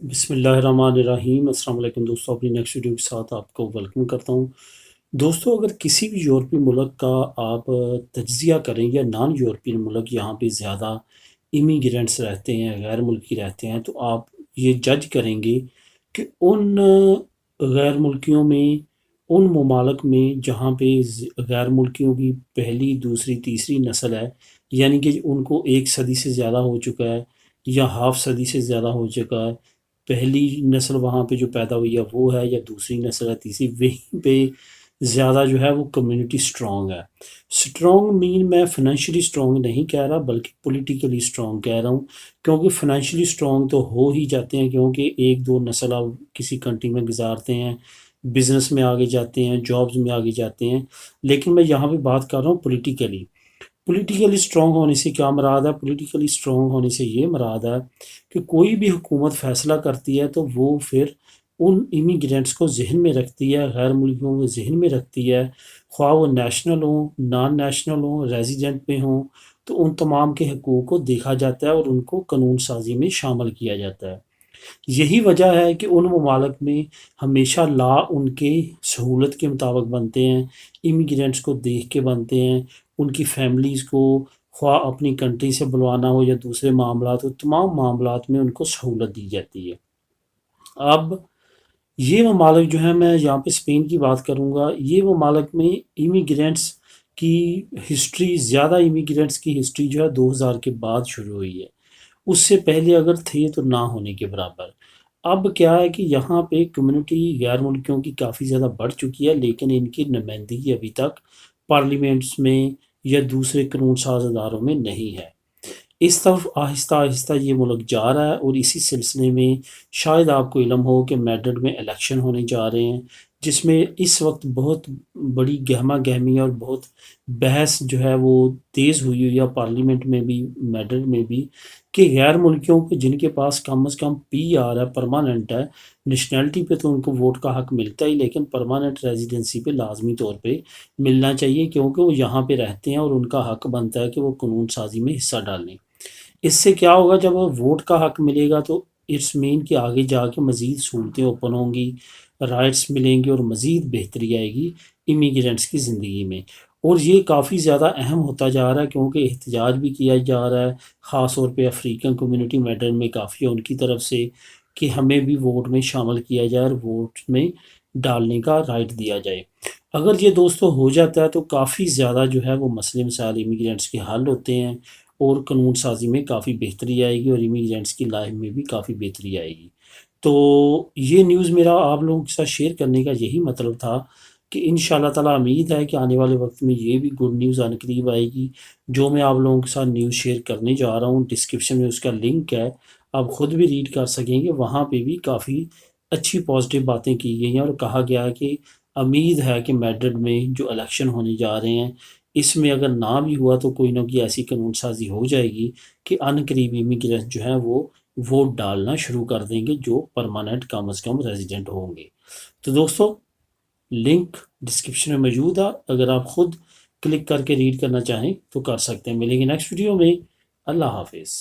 بسم اللہ الرحمن الرحیم۔ السلام علیکم دوستوں، اپنی نیکسٹ ویڈیو کے ساتھ آپ کو ویلکم کرتا ہوں۔ دوستوں، اگر کسی بھی یورپی ملک کا آپ تجزیہ کریں یا نان یورپین ملک یہاں پہ زیادہ امیگرینٹس رہتے ہیں، غیر ملکی رہتے ہیں، تو آپ یہ جج کریں گے کہ ان غیر ملکیوں میں، ان ممالک میں جہاں پہ غیر ملکیوں کی پہلی دوسری تیسری نسل ہے، یعنی کہ ان کو 1 صدی سے زیادہ ہو چکا ہے یا ہاف صدی سے زیادہ ہو چکا ہے، پہلی نسل وہاں پہ جو پیدا ہوئی ہے وہ ہے، یا دوسری نسل ہے، تیسری، وہیں پہ زیادہ جو ہے وہ کمیونٹی سٹرونگ ہے۔ سٹرونگ مین میں فنینشلی سٹرونگ نہیں کہہ رہا، بلکہ پولیٹیکلی سٹرونگ کہہ رہا ہوں، کیونکہ فنینشلی سٹرونگ تو ہو ہی جاتے ہیں، کیونکہ 1 2 نسل آپ کسی کنٹری میں گزارتے ہیں، بزنس میں آگے جاتے ہیں، جابز میں آگے جاتے ہیں۔ لیکن میں یہاں پہ بات کر رہا ہوں پولیٹیکلی سٹرونگ ہونے سے کیا مراد ہے؟ پولیٹیکلی سٹرونگ ہونے سے یہ مراد ہے کہ کوئی بھی حکومت فیصلہ کرتی ہے تو وہ پھر ان امیگرینٹس کو ذہن میں رکھتی ہے، غیر ملکیوں کو ذہن میں رکھتی ہے، خواہ وہ نیشنل ہوں، نان نیشنل ہوں، ریزیڈنٹ میں ہوں، تو ان تمام کے حقوق کو دیکھا جاتا ہے اور ان کو قانون سازی میں شامل کیا جاتا ہے۔ یہی وجہ ہے کہ ان ممالک میں ہمیشہ لا ان کے سہولت کے مطابق بنتے ہیں، امیگرینٹس کو دیکھ کے بنتے ہیں، ان کی فیملیز کو خواہ اپنی کنٹری سے بلوانا ہو یا دوسرے معاملات ہو، تمام معاملات میں ان کو سہولت دی جاتی ہے۔ اب یہ ممالک جو ہیں، میں یہاں پہ اسپین کی بات کروں گا، یہ ممالک میں امیگرینٹس کی ہسٹری، زیادہ امیگرینٹس کی ہسٹری جو ہے 2000 کے بعد شروع ہوئی ہے، اس سے پہلے اگر تھے تو نہ ہونے کے برابر۔ اب کیا ہے کہ یہاں پہ کمیونٹی غیر ملکیوں کی کافی زیادہ بڑھ چکی ہے، لیکن ان کی نمائندگی ابھی تک پارلیمنٹس میں یا دوسرے قانون ساز اداروں میں نہیں ہے۔ اس طرف آہستہ آہستہ یہ ملک جا رہا ہے، اور اسی سلسلے میں شاید آپ کو علم ہو کہ میڈرڈ میں الیکشن ہونے جا رہے ہیں، جس میں اس وقت بہت بڑی گہما گہمی اور بہت بحث جو ہے وہ تیز ہوئی ہے پارلیمنٹ میں بھی، میڈرڈ میں بھی، کہ غیر ملکیوں کے جن کے پاس کم از کم پی آر ہے، پرماننٹ ہے، نیشنلٹی پہ تو ان کو ووٹ کا حق ملتا ہی، لیکن پرماننٹ ریزیڈنسی پہ لازمی طور پہ ملنا چاہیے، کیونکہ وہ یہاں پہ رہتے ہیں اور ان کا حق بنتا ہے کہ وہ قانون سازی میں حصہ ڈالیں۔ اس سے کیا ہوگا؟ جب ووٹ کا حق ملے گا تو اٹس مین کہ آگے جا کے مزید سہولتیں اوپن ہوں گی، رائٹس ملیں گے، اور مزید بہتری آئے گی امیگرینٹس کی زندگی میں۔ اور یہ کافی زیادہ اہم ہوتا جا رہا ہے، کیونکہ احتجاج بھی کیا جا رہا ہے، خاص طور پہ افریقن کمیونٹی میڈر میں کافی ہے ان کی طرف سے، کہ ہمیں بھی ووٹ میں شامل کیا جائے اور ووٹ میں ڈالنے کا رائٹ دیا جائے۔ اگر یہ دوستوں ہو جاتا ہے تو کافی زیادہ جو ہے وہ مسئلے مسائل امیگرینٹس کے حل ہوتے ہیں، اور قانون سازی میں کافی بہتری آئے گی، اور امیگرینٹس کی لائف میں بھی کافی بہتری آئے گی۔ تو یہ نیوز میرا آپ لوگوں کے ساتھ شیئر کرنے کا یہی مطلب تھا، کہ ان شاء اللہ تعالیٰ امید ہے کہ آنے والے وقت میں یہ بھی گڈ نیوز آنے قریب آئے گی، جو میں آپ لوگوں کے ساتھ نیوز شیئر کرنے جا رہا ہوں۔ ڈسکرپشن میں اس کا لنک ہے، آپ خود بھی ریڈ کر سکیں گے، وہاں پہ بھی کافی اچھی پازیٹیو باتیں کی گئی ہیں، اور کہا گیا ہے کہ امید ہے کہ میڈرڈ میں جو الیکشن ہونے جا رہے ہیں، اس میں اگر نہ بھی ہوا تو کوئی نہ کوئی ایسی قانون سازی ہو جائے گی کہ ان قریب امیگرینٹ جو ہیں وہ ووٹ ڈالنا شروع کر دیں گے، جو پرماننٹ کم از کم ریزیڈنٹ ہوں گے۔ تو دوستو، لنک ڈسکرپشن میں موجود ہے، اگر آپ خود کلک کر کے ریڈ کرنا چاہیں تو کر سکتے ہیں۔ ملیں گے نیکسٹ ویڈیو میں۔ اللہ حافظ۔